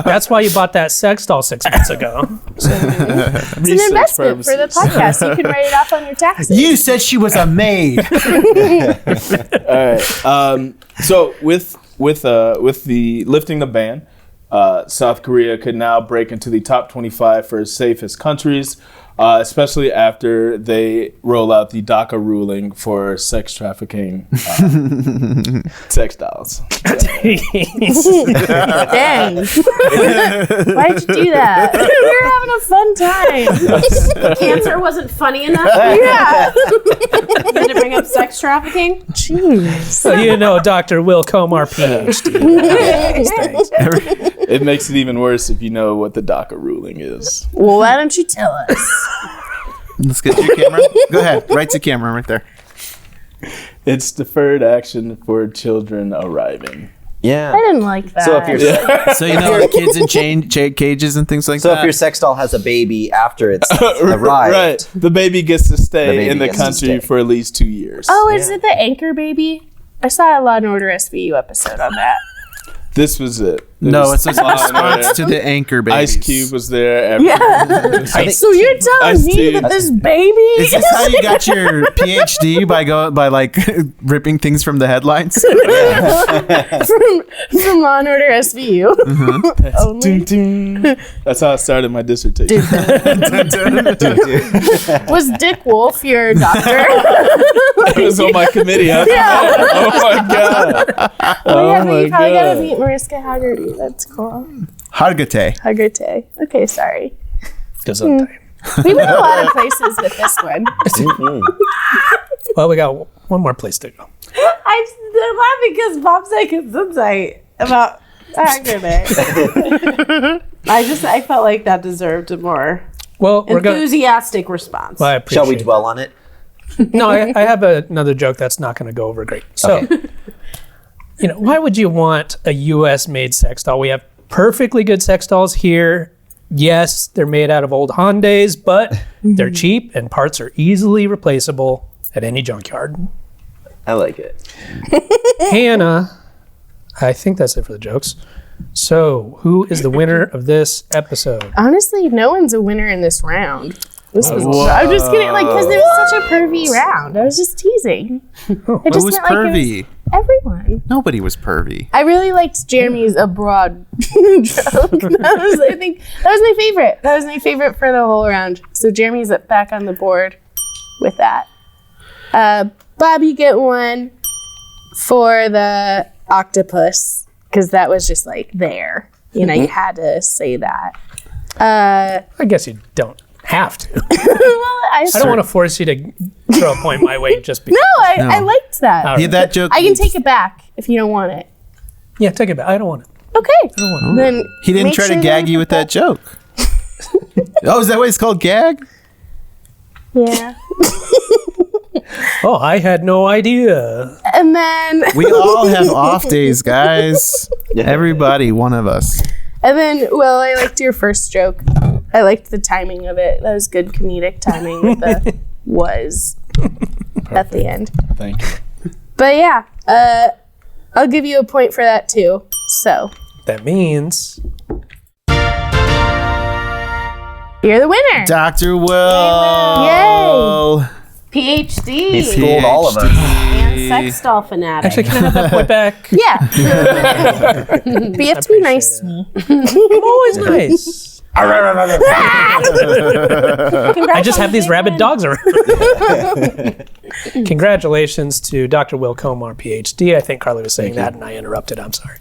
that's why you bought that sex doll 6 months ago. It's an investment for the podcast. You can write it off on your taxes. You said she was a maid. All right. So with the lifting the ban, South Korea could now break into the top 25 for safest countries, especially after they roll out the DACA ruling for sex trafficking sex dolls. Dang. Why'd you do that? We were having a fun time. Cancer wasn't funny enough. Yeah. You had to bring up sex trafficking. Jeez. So you know Dr. Will Comar, Ph.D. It makes it even worse if you know what the DACA ruling is. Well, why don't you tell us? Let's get to your camera. Go ahead. Right to camera right there. It's deferred action for children arriving. Yeah. I didn't like that. So if your So you know kids in cages and things like so that. if your sex doll has a baby after it's arrived, Right. The baby gets to The stay baby in the gets to country stay. for at least 2 years. Oh, is it the anchor baby? I saw a Law and Order SVU episode on that. This was it. no, it's a Law and response Order. to the anchor babies. Ice Cube was there. Yeah. Everything. So you're telling Ice me tea. that this baby Is this how you got your PhD by like ripping things from the headlines? from Law and Order SVU? Only. Ding, ding. That's how I started my dissertation. Was Dick Wolf your doctor? He was on my committee. Huh? Yeah. Oh my god. Oh, yeah, Oh but my you probably gotta God. meet Mariska Hargitay. That's cool. Hargitay. Hargitay. Okay, sorry. Gesundheit. We went a lot of places with this one. Well, we got one more place to go. I'm laughing because Bob said Gesundheit about acronym. I felt like that deserved a more Well, we're going. enthusiastic response. Well, I appreciate shall we dwell on it? No, I have another joke that's not going to go over great. So, why would you want a U.S. made sex doll? We have perfectly good sex dolls here Yes, they're made out of old Hyundais, but they're cheap and parts are easily replaceable at any junkyard. I like it. Hannah, I think that's it for the jokes. So, who is the winner of this episode? Honestly, no one's a winner in this round. I'm just kidding, like, because it was such a pervy round. I was just teasing. Who was pervy? Everyone. Nobody was pervy. I really liked Jeremy's abroad joke. I think that was my favorite. That was my favorite for the whole round. So Jeremy's back on the board with that. Bob, you get one for the octopus because that was just like there. You know, you had to say that. I guess you don't have to. Well, I don't want to force you to throw a point my way just because. No, I liked that. All right. Yeah, that joke. I can take it back if you don't want it. Yeah, take it back. I don't want it. Okay. Then He didn't make try sure to that gag you with that joke. Oh, is that what it's called? Gag? Yeah. Oh, I had no idea. And then We all have off days, guys. Everybody, one of us. I liked your first joke. I liked the timing of it. That was good comedic timing with the was at the end. Thank you. But yeah, I'll give you a point for that too. So That means you're the winner. Dr. Will. Yay. Ph.D. He schooled all of us. and sex doll fanatic. actually, can I have that point back? Yeah. But you have to be nice to me. I'm always nice. I just have these rabid dogs around. Congratulations to Dr. Will Comar, Ph.D. I think Carly was saying that, and I interrupted. I'm sorry.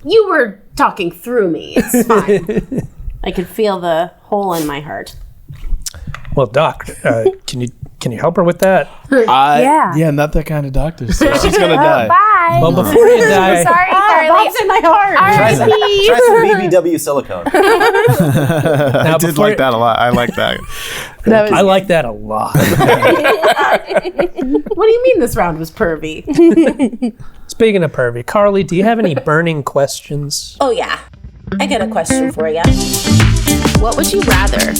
You were talking through me. It's fine. I could feel the hole in my heart. Well, Doc, can you help her with that? Yeah. Not that kind of doctor. So she's gonna die. Bye. Well, before you die, Sorry, Carly. Bob's in my heart. Try some BBW silicone. I did like that a lot. I like that. I like that a lot. What do you mean this round was pervy? Speaking of pervy, Carly, do you have any burning questions? Oh, yeah. I got a question for you. What would you rather?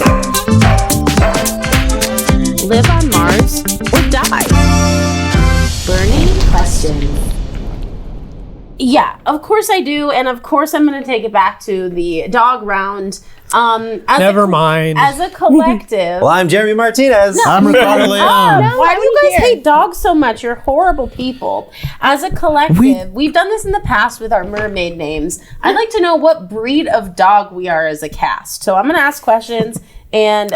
Live on Mars or die? Burning question. Yeah, of course I do, and of course I'm going to take it back to the dog round. Never mind. As a collective. Well, I'm Jeremy Martinez. I'm Ricardo Leon. Why do you guys hate dogs so much? You're horrible people. As a collective, we've done this in the past with our mermaid names. I'd like to know what breed of dog we are as a cast. So I'm going to ask questions, and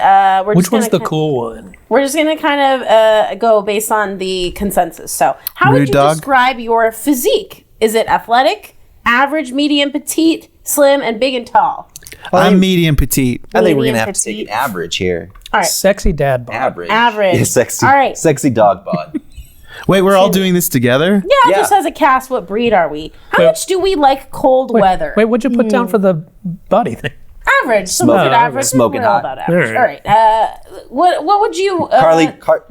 we're Which just going one's the cool one? We're just going to kind of go based on the consensus. So how would Rude you dog? describe your physique? Is it athletic, average, medium, petite, slim, and big and tall? I'm medium petite. I think we're Medium gonna have to take petite. an average here. All right. Sexy dad bod. Average. Average. Yeah, sexy. All right. Sexy dog bod. Wait, we're all doing this together? Yeah, Yeah. just as a cast, what breed are we? How much do we like cold weather? Wait, what'd you put down for the body thing? Average. So Smoking- is it average? smoking We're all hot. about average. All All right. What would you?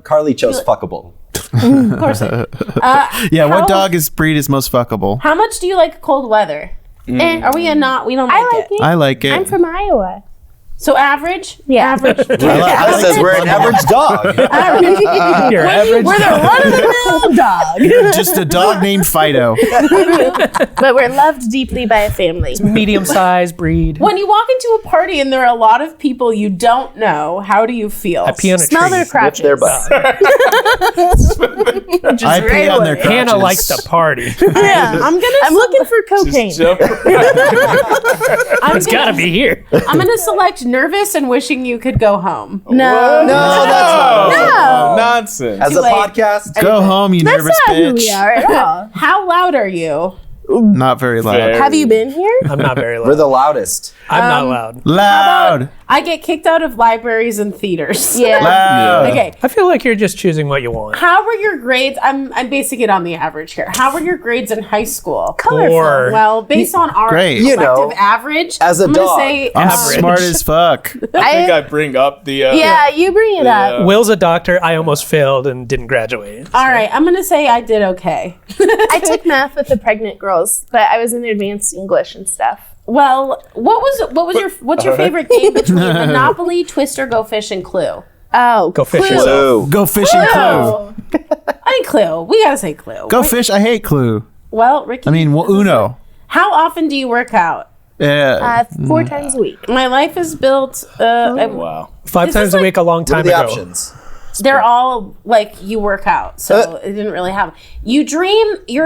Carly chose fuckable. Of course. Yeah, How- what dog breed is most fuckable? How much do you like cold weather? Are we not? We don't like, I like it. I like it. I'm from Iowa. So average? Yeah. Average. That says we're an average dog. Your average. We're the run-of-the-mill dog. Just a dog named Fido. But we're loved deeply by a family. Medium-sized breed. When you walk into a party and there are a lot of people you don't know, how do you feel? I pee on a Smell tree. their Whip crotches. their butt. I pee on their Hannah crotches. likes to party. Yeah. I'm looking for cocaine. It's got to be here. I'm going to select nervous and wishing you could go home. No. No, that's not. Nonsense. As a late. podcast, Go home, you That's nervous not who bitch. we are at all. How loud are you? Not very loud. Fair. Have you been here? I'm not very we're loud. the loudest. I'm not loud. Loud. I get kicked out of libraries and theaters. Yeah. Loud. Okay. I feel like you're just choosing what you want. How were your grades? I'm basing it on the average here. How were your grades in high school? Poor. Well, based on our Great. You collective know, average, as a I'm gonna dog. say I'm average. smart as fuck. I think I bring up the. Yeah, you bring it up. Will's a doctor. I almost failed and didn't graduate. All right, I'm gonna say I did okay. I took math with the pregnant girls, but I was in advanced English and stuff. Well, what's your favorite game between Monopoly, Twister, Go Fish, and Clue? Oh, Go fish Clue. yourself. Go fishing Clue. Oh. I think Clue. We gotta say Clue. Go fish. I hate Clue. Well, Ricky. I mean, well, Uno. How often do you work out? Yeah. 4 times a week. My life is built. Wow. 5 This times is a like- week a long What are time the ago. options? They're all like you work out, so it didn't really happen. Your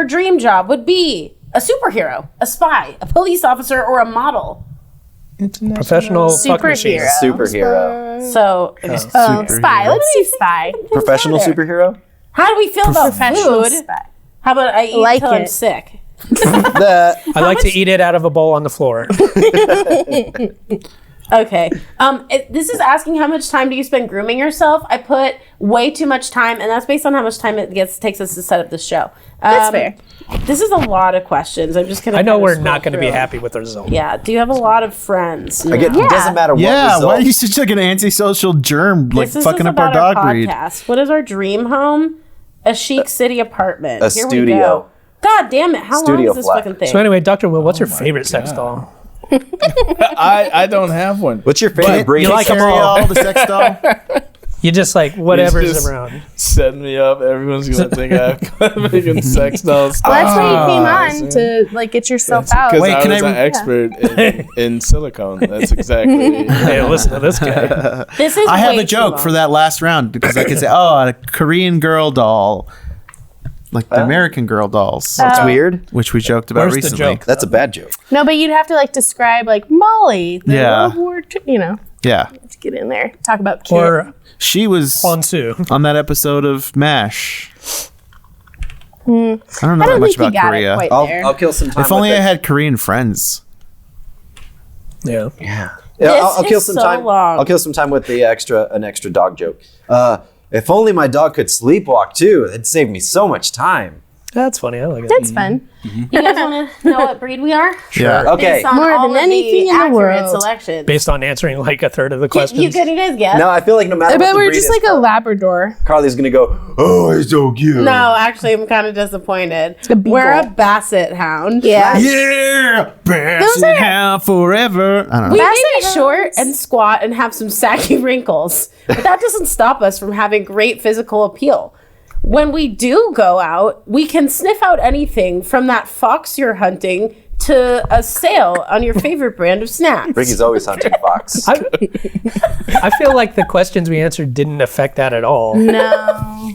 dream job would be a superhero, a spy, a police officer, or a model. Professional fuck machine. Superhero. So, Spy. Let's do spy. Professional superhero? how do we feel about Professional food? spy. How about I eat Like until I'm it. sick? I like to eat it out of a bowl on the floor. Okay. This is asking how much time do you spend grooming yourself? I put way too much time, and that's based on how much time it takes us to set up the show. That's fair. This is a lot of questions. I'm just gonna. I know kinda we're scroll not going to be through. happy with the result. Yeah. Do you have a lot of friends? Again, No. it doesn't matter what Yeah. result. Why are you such like an antisocial germ, like This is fucking just up our about dog breed? podcast. What is our dream home? A chic city apartment. A Here we studio. go. God damn it! How long Studio is this flat. fucking thing? So anyway, Dr. Will, what's your favorite sex doll? I don't have one. What's your favorite breed? You like them all, the sex doll? You just like whatever's just- around. Setting me up. Everyone's gonna think I'm making sex dolls. Well, that's why you came on to like get yourself out. Because Wait, I can was I- an expert in silicone. That's exactly. Hey, listen to this guy. This is. I have way a too joke long. for that last round because I could say, oh, a Korean girl doll. Like the American Girl dolls, That's weird. which we joked about Where's the recently. joke? That's a bad joke. No, but you'd have to like describe like Molly, the Yeah. World War II, you know, Yeah. let's get in there. Talk about Kit. Or She was Hwansu. on that episode of MASH. I don't know I that don't much think you about got Korea. it quite there. I'll kill some time. If only with I it. had Korean friends. Yeah. Yeah, This I'll kill is some so time. long. I'll kill some time with an extra dog joke. If only my dog could sleepwalk too, it'd save me so much time. That's funny. I like it. That's fun. You guys want to know what breed we are? Yeah. Okay. Based on More all than of anything in the accurate world. selections. Based on answering like a third of the questions. You guys guess? No, I feel like no matter I what bet the we're breed just is, like a Labrador. Carly's gonna go, oh, it's so cute. No, actually, I'm kind of disappointed. a beagle. We're a basset hound. Yeah. Yeah, Basset are- Hound forever. I don't know. We may Basset be hounds. short and squat and have some saggy wrinkles, but that doesn't stop us from having great physical appeal. When we do go out, we can sniff out anything from that fox you're hunting to a sale on your favorite brand of snacks. Ricky's always hunting fox. I feel like the questions we answered didn't affect that at all. No.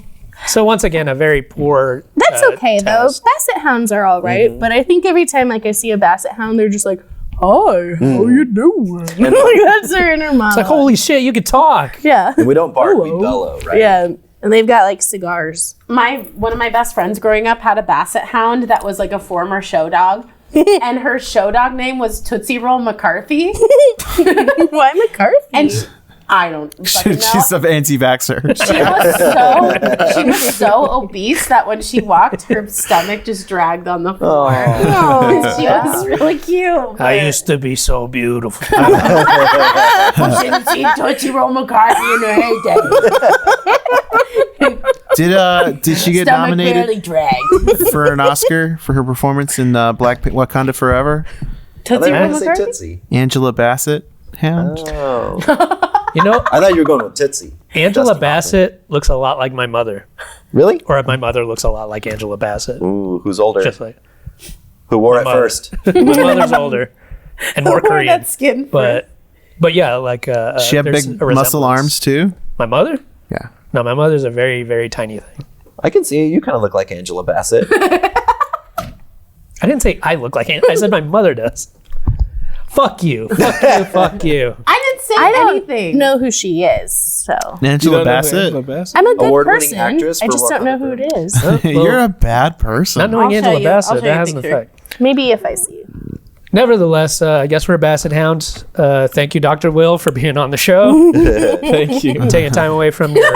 So once again, a very poor. That's okay though. test. Basset hounds are all right, but I think every time like I see a basset hound, they're just like, "Hi, how you doing?" Like that's their inner monologue. It's like holy shit, you could talk. yeah, And we don't bark, we bellow, right? yeah, and they've got like cigars. One of my best friends growing up had a basset hound that was like a former show dog. And her show dog name was Tootsie Roll McCarthy. Why McCarthy? And I don't fucking know. She's an anti-vaxxer. She was so obese that when she walked, her stomach just dragged on the floor. Oh, She was really cute. I used to be so beautiful. You didn't see Tootsie Roll McCarthy in her heyday. Did she get Stomach barely nominated dragged. for an Oscar for her performance in Black Wakanda Forever? I Tootsie thought you were Roll gonna say McCarthy? Tootsie. Angela Bassett Hound. Oh. You know, I thought you were going with Tootsie. Angela Dustin Bassett looks a lot like my mother, Really? or my mother looks a lot like Angela Bassett. Ooh, who's older? Just like Who wore it mother. first? my mother's older and more Wore Korean, that skin but yeah, like She had there's big a muscle resemblance. arms too. My mother? Yeah. No, my mother's a very very tiny thing. I can see you kind of look like Angela Bassett. I didn't say I look like I said my mother does. Fuck you. Fuck you. Fuck you. I didn't say I don't anything. know who she is, so Angela Bassett. I'm a good Award-winning person. actress I for just don't know who it is. You're a bad person. Not knowing I'll show Angela you. I'll Bassett, show that you a has an picture. effect. Maybe if I see you. Nevertheless, I guess we're Basset Hounds. Thank you, Dr. Will, for being on the show. Thank you. I'm taking time away from your.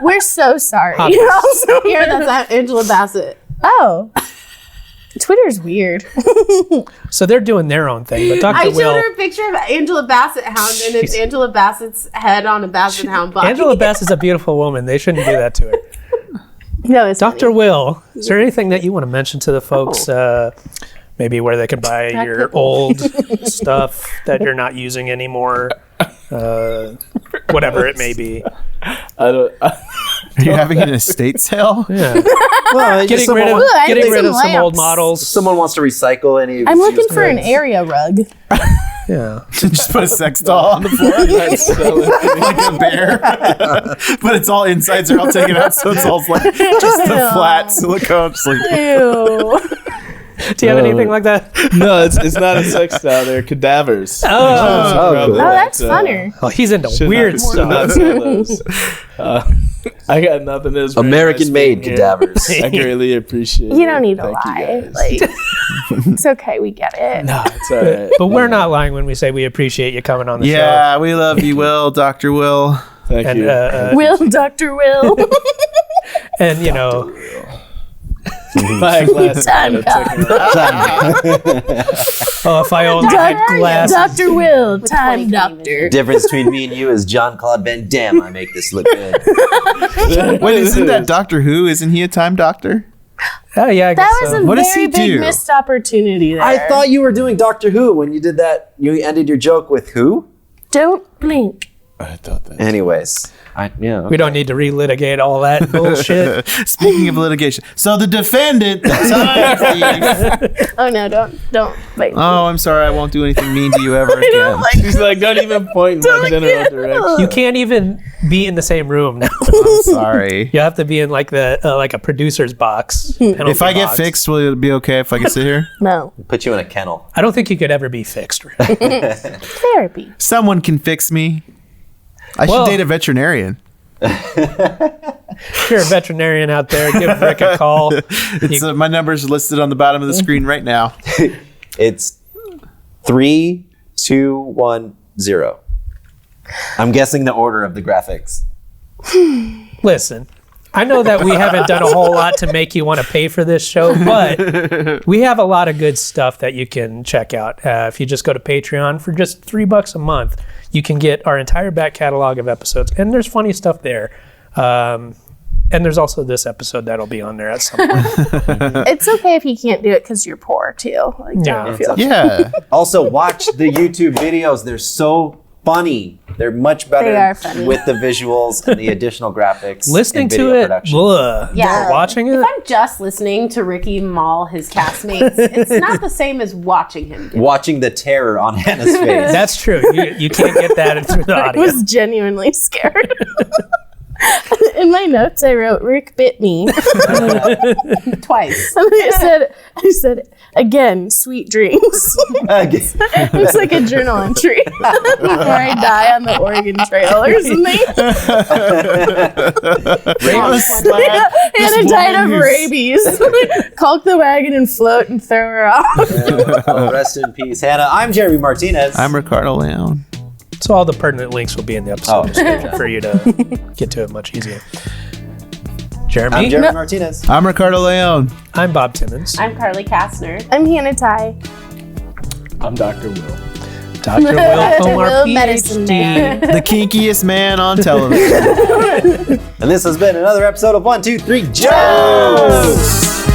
We're so sorry. Hobbies. Also Here, that's Angela Bassett. Oh. Twitter's weird. So they're doing their own thing, but Dr. I showed Will. her a picture of Angela Bassett hound, and it's Angela Bassett's head on a Basset hound body. Angela Bassett's a beautiful woman. They shouldn't do that to her. No, it's Dr. Will, is there anything that you want to mention to the folks maybe where they could buy your old stuff that you're not using anymore, whatever it may be. Are you having an estate sale? Yeah. Well, Getting rid of some old models. Someone wants to recycle any. I'm looking for an area rug. Yeah. Just put a sex doll on the floor like a bear. But it's all insides are all taken out, so it's all like just the flat silicone. Just like, Ew. Do you have anything like that? No, it's not a sex style. They're cadavers. Oh, that's funner. Oh, he's into weird Should not stuff. say those. I got nothing. It was very American nice made being here. cadavers. I greatly appreciate it. You don't need to Thank you lie. guys. Like, it's okay. We get it. No, it's all right. But we're not lying when we say we appreciate you coming on the show. yeah, we love you, Will, Dr. Will. Thank And, you. Will, Dr. Will. and you know, My glass. Time oh, if I only had glasses. Dr. Will, time doctor. Difference between me and you is John Claude Van Damme. I make this look good. Wait, isn't that Doctor Who? Isn't he a time doctor? Oh, yeah, I guess That was so. a What does very he big do? missed opportunity there. I thought you were doing Doctor Who when you did that. You ended your joke with who? Don't blink. I thought that. Anyways, We don't need to relitigate all that bullshit. Speaking of litigation, so the defendant, the time thief. Oh no, don't bite me. Oh, I'm sorry. I won't do anything mean to you ever again. She's like, don't even point in my general direction. You can't even be in the same room now. I'm sorry. You have to be in like the like a producer's box. If I get box. fixed, will it be okay if I can sit here? No. put you in a kennel. I don't think you could ever be fixed. Therapy. Someone can fix me. I Well- should date a veterinarian. If you're a veterinarian out there, give Rick a call. It's my number's listed on the bottom of the screen right now. It's 3, 2, 1, 0. I'm guessing the order of the graphics. Listen, I know that we haven't done a whole lot to make you want to pay for this show, but we have a lot of good stuff that you can check out. If you just go to Patreon for just $3 a month, you can get our entire back catalog of episodes, and there's funny stuff there. And there's also this episode that'll be on there at some point. It's okay if you can't do it because you're poor too. Like, Yeah. don't feel Yeah. Also, watch the YouTube videos. They're so funny. They're much better They are funny. with the visuals and the additional graphics. Listening and to video it, production. blah. Yeah. Watching it, If I'm just listening to Ricky maul his castmates, it's not the same as watching him do it. Watching the terror on Hannah's face. that's true. You can't get that through the I audio. was genuinely scared. In my notes, I wrote "Rick bit me." Twice. And I said again, sweet dreams. It's like a journal entry before I die on the Oregon Trail or something. Hannah died of rabies. Caulk the wagon and float and throw her off. Oh, rest in peace, Hannah. I'm Jeremy Martinez. I'm Ricardo Leon. So all the pertinent links will be in the episode description for you to get to it much easier. Jeremy, I'm Jeremy Martinez. I'm Ricardo Leon. I'm Bob Timmons. I'm Carly Kastner. I'm Hannah Ty. I'm Dr. Will. Dr. Will Dr. Comar, Will, medicine man. The kinkiest man on television. And this has been another episode of 1, 2, 3 Jokes!